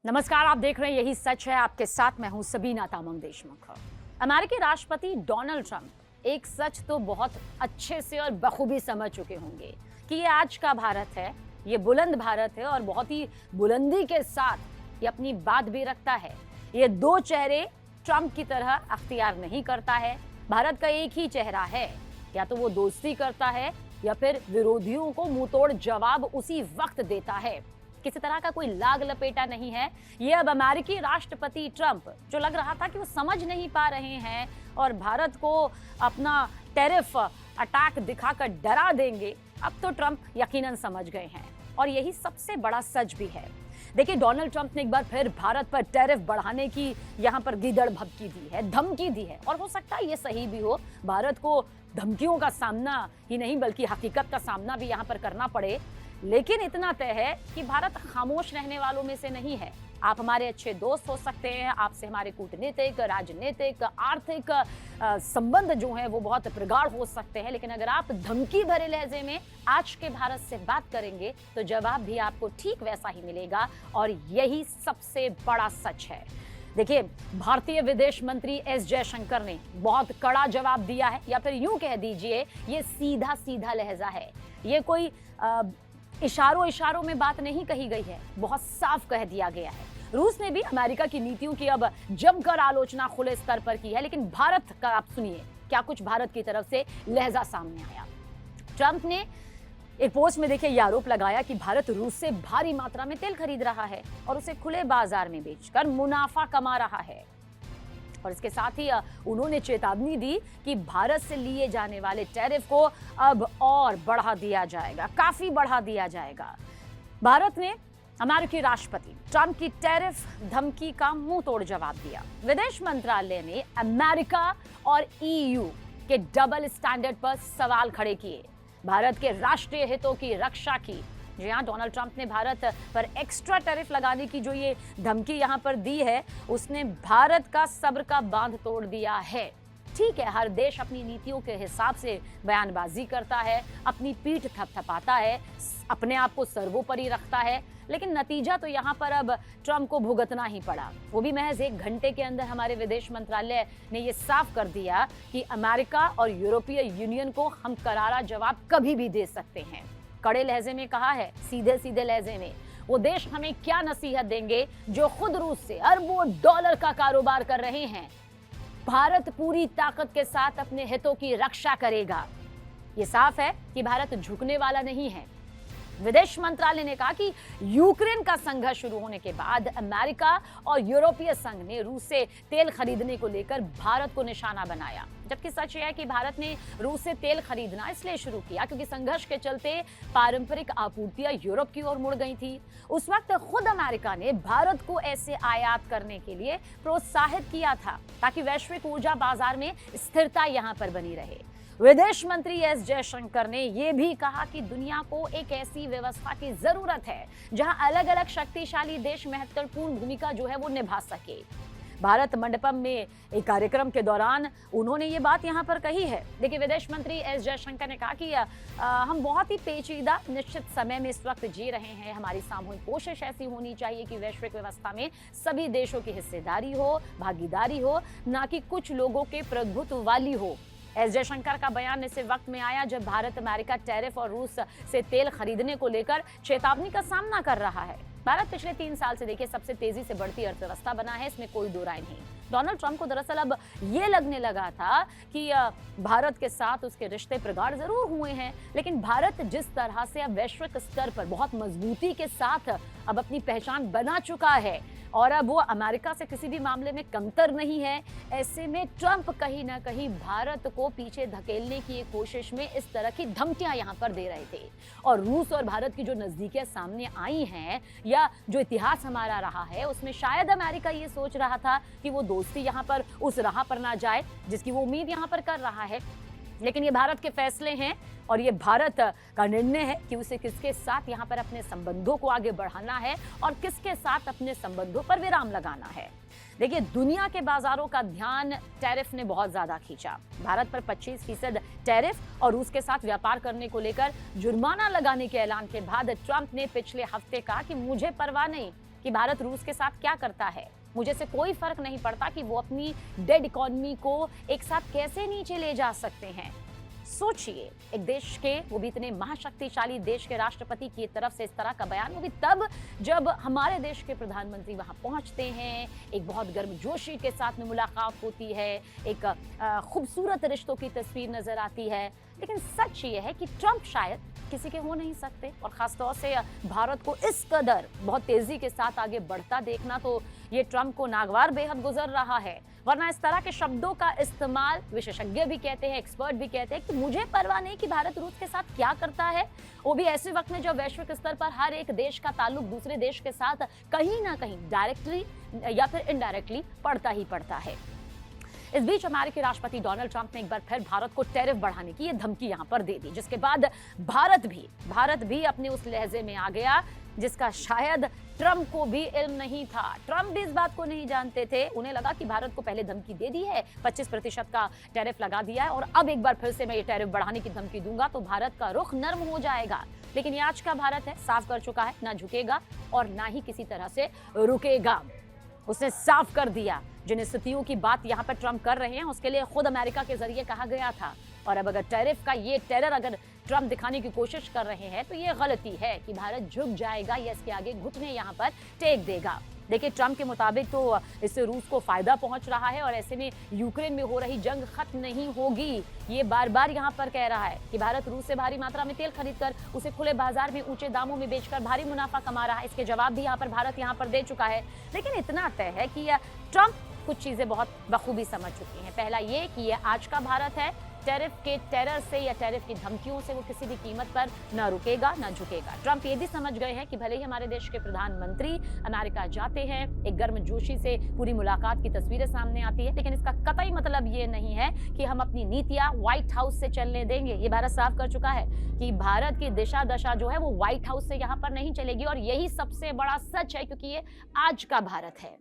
नमस्कार, आप देख रहे हैं यही सच है। आपके साथ मैं हूं सबीना तामंग देशमुख। अमेरिकी राष्ट्रपति डोनाल्ड ट्रंप एक सच तो बहुत अच्छे से और बखूबी समझ चुके होंगे कि ये आज का भारत है, ये बुलंद भारत है और बहुत ही बुलंदी के साथ ये अपनी बात भी रखता है। ये दो चेहरे ट्रंप की तरह अख्तियार नहीं करता है। भारत का एक ही चेहरा है, या तो वो दोस्ती करता है या फिर विरोधियों को मुंहतोड़ जवाब उसी वक्त देता है। किसी तरह का कोई लाग लपेटा नहीं है। ये अब अमेरिकी राष्ट्रपति ट्रंप, जो लग रहा था कि वो समझ नहीं पा रहे हैं और भारत को अपना टैरिफ अटैक दिखाकर डरा देंगे, अब तो ट्रंप यकीनन समझ गए हैं और यही सबसे बड़ा सच भी है। देखिए, डोनाल्ड ट्रंप ने एक बार फिर भारत पर टैरिफ बढ़ाने की यहाँ पर गीदड़ भभकी दी है, धमकी दी है और हो सकता है ये सही भी हो। भारत को धमकियों का सामना ही नहीं बल्कि हकीकत का सामना भी यहाँ पर करना पड़े, लेकिन इतना तय है कि भारत खामोश रहने वालों में से नहीं है। आप हमारे अच्छे दोस्त हो सकते हैं, आपसे हमारे कूटनीतिक, राजनीतिक, आर्थिक संबंध जो हैं वो बहुत प्रगाढ़ हो सकते हैं, लेकिन अगर आप धमकी भरे लहजे में आज के भारत से बात करेंगे तो जवाब भी आपको ठीक वैसा ही मिलेगा और यही सबसे बड़ा सच है। देखिए, भारतीय विदेश मंत्री एस जयशंकर ने बहुत कड़ा जवाब दिया है, या फिर यूं कह दीजिए ये सीधा सीधा लहजा है। ये कोई इशारों में बात नहीं कही गई है, बहुत साफ कह दिया गया है। रूस ने भी अमेरिका की नीतियों की अब जमकर आलोचना खुले स्तर पर की है, लेकिन भारत का आप सुनिए क्या कुछ भारत की तरफ से लहजा सामने आया। ट्रंप ने एक पोस्ट में देखिए ये आरोप लगाया कि भारत रूस से भारी मात्रा में तेल खरीद रहा है और उसे खुले बाजार में बेचकर मुनाफा कमा रहा है। और इसके साथ ही उन्होंने चेतावनी दी कि भारत से लिए जाने वाले टैरिफ को अब और बढ़ा दिया जाएगा, काफी बढ़ा दिया जाएगा। भारत ने अमेरिकी राष्ट्रपति ट्रंप की टैरिफ धमकी का मुंह तोड़ जवाब दिया। विदेश मंत्रालय ने अमेरिका और ईयू के डबल स्टैंडर्ड पर सवाल खड़े किए, भारत के राष्ट्रीय हितों की रक्षा की। जी हाँ, डोनाल्ड ट्रंप ने भारत पर एक्स्ट्रा टैरिफ लगाने की जो ये धमकी यहाँ पर दी है, उसने भारत का सब्र का बांध तोड़ दिया है। ठीक है, हर देश अपनी नीतियों के हिसाब से बयानबाजी करता है, अपनी पीठ थपथपाता है, अपने आप को सर्वोपरि रखता है, लेकिन नतीजा तो यहाँ पर अब ट्रंप को भुगतना ही पड़ा। वो भी महज 1 घंटे के अंदर हमारे विदेश मंत्रालय ने ये साफ कर दिया कि अमेरिका और यूरोपीय यूनियन को हम करारा जवाब कभी भी दे सकते हैं। कड़े लहजे में कहा है, सीधे सीधे लहजे में। वो देश हमें क्या नसीहत देंगे जो खुद रूस से अरबों डॉलर का कारोबार कर रहे हैं। भारत पूरी ताकत के साथ अपने हितों की रक्षा करेगा। ये साफ है कि भारत झुकने वाला नहीं है। विदेश मंत्रालय ने कहा कि यूक्रेन का संघर्ष शुरू होने के बाद अमेरिका और यूरोपीय संघ ने रूस से तेल खरीदने को लेकर भारत को निशाना बनाया, जबकि सच यह है कि भारत ने रूस से तेल खरीदना इसलिए शुरू किया क्योंकि संघर्ष के चलते पारंपरिक आपूर्तियां यूरोप की ओर मुड़ गई थी। उस वक्त खुद अमेरिका ने भारत को ऐसे आयात करने के लिए प्रोत्साहित किया था ताकि वैश्विक ऊर्जा बाजार में स्थिरता यहां पर बनी रहे। विदेश मंत्री एस जयशंकर ने यह भी कहा कि दुनिया को एक ऐसी व्यवस्था की जरूरत है जहां अलग अलग शक्तिशाली देश महत्वपूर्ण भूमिका जो है वो निभा सके। भारत मंडपम में एक कार्यक्रम के दौरान उन्होंने ये बात यहाँ पर कही है। देखिए, विदेश मंत्री एस जयशंकर ने कहा कि हम बहुत ही पेचीदा निश्चित समय में इस वक्त जी रहे हैं। हमारी सामूहिक कोशिश ऐसी होनी चाहिए कि वैश्विक व्यवस्था में सभी देशों की हिस्सेदारी हो, भागीदारी हो, ना कि कुछ लोगों के प्रभुत्व वाली हो। एस जयशंकर का बयान ऐसे वक्त में आया जब भारत अमेरिका टैरिफ और रूस से तेल खरीदने को लेकर चेतावनी का सामना कर रहा है। भारत पिछले 3 साल से देखिए सबसे तेजी से बढ़ती अर्थव्यवस्था बना है, इसमें कोई दो राय नहीं। डोनाल्ड ट्रंप को दरअसल अब ये लगने लगा था कि भारत के साथ उसके रिश्ते प्रगाढ़ जरूर हुए हैं, लेकिन भारत जिस तरह से अब वैश्विक स्तर पर बहुत मजबूती के साथ अब अपनी पहचान बना चुका है और अब वो अमेरिका से किसी भी मामले में कमतर नहीं है, ऐसे में ट्रंप कहीं ना कहीं भारत को पीछे धकेलने की एक कोशिश में इस तरह की धमकियां यहां पर दे रहे थे। और रूस और भारत की जो नजदीकियां सामने आई हैं या जो इतिहास हमारा रहा है, उसमें शायद अमेरिका ये सोच रहा था कि वो दोस्ती यहां पर उस राह पर ना जाए जिसकी वो उम्मीद यहां पर कर रहा है, लेकिन ये भारत के फैसले हैं और ये भारत का निर्णय है कि उसे किसके साथ यहाँ पर अपने संबंधों को आगे बढ़ाना है और किसके साथ अपने संबंधों पर विराम लगाना है। देखिए, दुनिया के बाजारों का ध्यान टैरिफ ने बहुत ज्यादा खींचा। भारत पर 25% टैरिफ और रूस के साथ व्यापार करने को लेकर जुर्माना लगाने के ऐलान के बाद ट्रंप ने पिछले हफ्ते कहा कि मुझे परवाह नहीं, कि भारत रूस के साथ क्या करता है। मुझे से कोई फर्क नहीं पड़ता कि वो अपनी डेड इकोनॉमी को एक साथ कैसे नीचे ले जा सकते हैं। सोचिए, एक देश के, वो भी इतने महाशक्तिशाली देश के राष्ट्रपति की तरफ से इस तरह का बयान, वो भी तब जब हमारे देश के प्रधानमंत्री वहां पहुंचते हैं, एक बहुत गर्मजोशी के साथ में मुलाकात होती है, एक खूबसूरत रिश्तों की तस्वीर नजर आती है। लेकिन सच ये है कि ट्रंप शायद किसी के हो नहीं सकते, और खासतौर से भारत को इस कदर बहुत तेजी के साथ आगे बढ़ता देखना तो ये ट्रंप को नागवार बेहद गुजर रहा है। वरना इस तरह के शब्दों का इस्तेमाल विशेषज्ञ भी कहते हैं, एक्सपर्ट भी कहते हैं कि मुझे परवाह नहीं कि भारत रूस के साथ क्या करता है, वो भी ऐसे वक्त में जब वैश्विक स्तर पर हर एक देश का ताल्लुक दूसरे देश के साथ कहीं ना कहीं डायरेक्टली या फिर इनडायरेक्टली पड़ता ही पड़ता है। इस बीच अमेरिकी राष्ट्रपति डोनाल्ड ट्रंप ने एक बार फिर भारत को टैरिफ बढ़ाने की ये धमकी यहां पर दे दी, जिसके बाद भारत भी अपने उस लहजे में आ गया जिसका शायद ट्रंप को भी इल्म नहीं था। ट्रंप भी इस बात को नहीं जानते थे। उन्हें लगा कि भारत को पहले धमकी दे दी है, 25% का टैरिफ लगा दिया है, और अब एक बार फिर से मैं ये टैरिफ बढ़ाने की धमकी दूंगा तो भारत का रुख नर्म हो जाएगा। लेकिन ये आज का भारत है, साफ कर चुका है, ना झुकेगा और ना ही किसी तरह से रुकेगा। उसने साफ कर दिया, जिन स्थितियों की बात यहाँ पर ट्रंप कर रहे हैं उसके लिए खुद अमेरिका के जरिए कहा गया था। और अब अगर टैरिफ का ये टेरर अगर ट्रंप दिखाने की कोशिश कर रहे हैं तो ये गलती है कि भारत झुक जाएगा या इसके आगे घुटने यहाँ पर टेक देगा। देखिए, ट्रंप के मुताबिक तो इससे रूस को फायदा पहुंच रहा है और ऐसे में यूक्रेन में हो रही जंग खत्म नहीं होगी। ये बार बार यहाँ पर कह रहा है कि भारत रूस से भारी मात्रा में तेल खरीदकर उसे खुले बाजार में ऊंचे दामों में बेचकर भारी मुनाफा कमा रहा है। इसके जवाब भी यहाँ पर भारत यहाँ पर दे चुका है। लेकिन इतना तय है कि ट्रंप कुछ चीजें बहुत बखूबी समझ चुकी हैं। पहला ये कि ये आज का भारत है, टैरिफ के टेरर से या टैरिफ की धमकियों से वो किसी भी कीमत पर न रुकेगा न झुकेगा। ट्रंप ये भी समझ गए हैं कि भले ही हमारे देश के प्रधानमंत्री अमेरिका जाते हैं, एक गर्मजोशी से पूरी मुलाकात की तस्वीरें सामने आती है, लेकिन इसका कतई मतलब ये नहीं है कि हम अपनी नीतियां व्हाइट हाउस से चलने देंगे। ये भारत साफ कर चुका है कि भारत की दिशा दशा जो है वो व्हाइट हाउस से यहाँ पर नहीं चलेगी, और यही सबसे बड़ा सच है क्योंकि ये आज का भारत है।